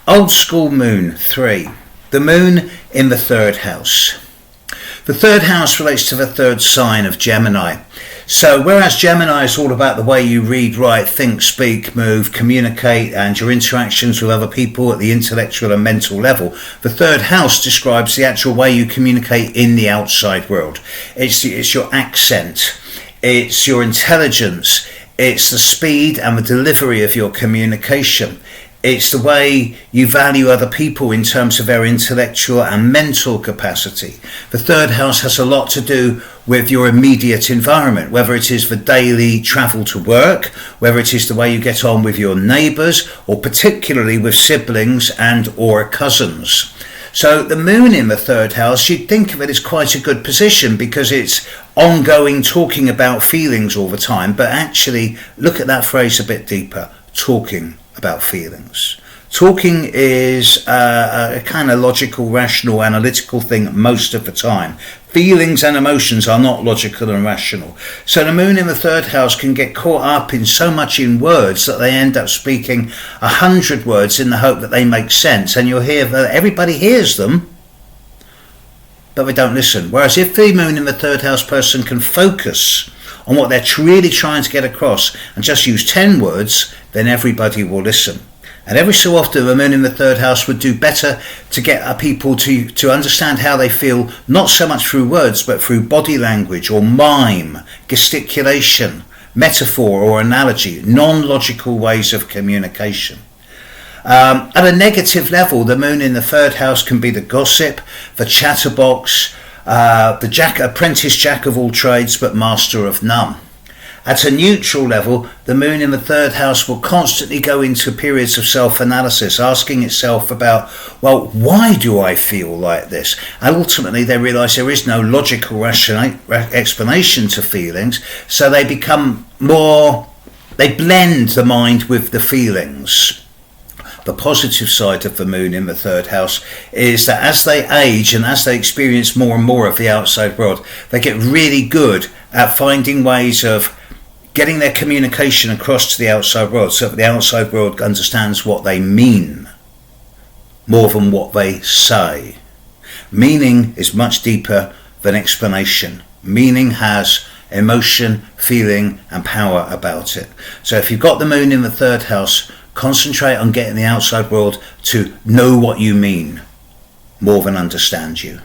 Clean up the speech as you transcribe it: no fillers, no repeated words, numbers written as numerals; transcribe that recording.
Old School Moon 3. The moon in the third house. The third house relates to the third sign of Gemini. So whereas Gemini is all about the way you read, write, think, speak, move, communicate, and your interactions with other people at the intellectual and mental level, the third house describes the actual way you communicate in the outside world. It's your accent, it's your intelligence, it's the speed and the delivery of your communication. It's the way you value other people in terms of their intellectual and mental capacity. The third house has a lot to do with your immediate environment, whether it is the daily travel to work, whether it is the way you get on with your neighbours, or particularly with siblings and or cousins. So the moon in the third house, you'd think of it as quite a good position because it's ongoing talking about feelings all the time, but actually look at that phrase a bit deeper, talking about feelings. Talking is a kind of logical, rational, analytical thing most of the time. Feelings and emotions are not logical and rational. So the moon in the third house can get caught up in so much in words that they end up speaking 100 words in the hope that they make sense, and you'll hear that everybody hears them, but they don't listen. Whereas if the moon in the third house person can focus on what they're really trying to get across and just use 10 words, then everybody will listen. And every so often the moon in the third house would do better to get people to understand how they feel, not so much through words but through body language or mime, gesticulation, metaphor or analogy, non-logical ways of communication. At a negative level, the moon in the third house can be the gossip, the chatterbox, the apprentice jack of all trades but master of none. At a neutral level, the moon in the third house will constantly go into periods of self-analysis, asking itself about, well, why do I feel like this? And ultimately they realise there is no logical rational explanation to feelings, so they become they blend the mind with the feelings. The positive side of the moon in the third house is that as they age and as they experience more and more of the outside world, they get really good at finding ways of getting their communication across to the outside world so that the outside world understands what they mean more than what they say. Meaning is much deeper than explanation. Meaning has emotion, feeling and power about it. So if you've got the moon in the third house, concentrate on getting the outside world to know what you mean more than understand you.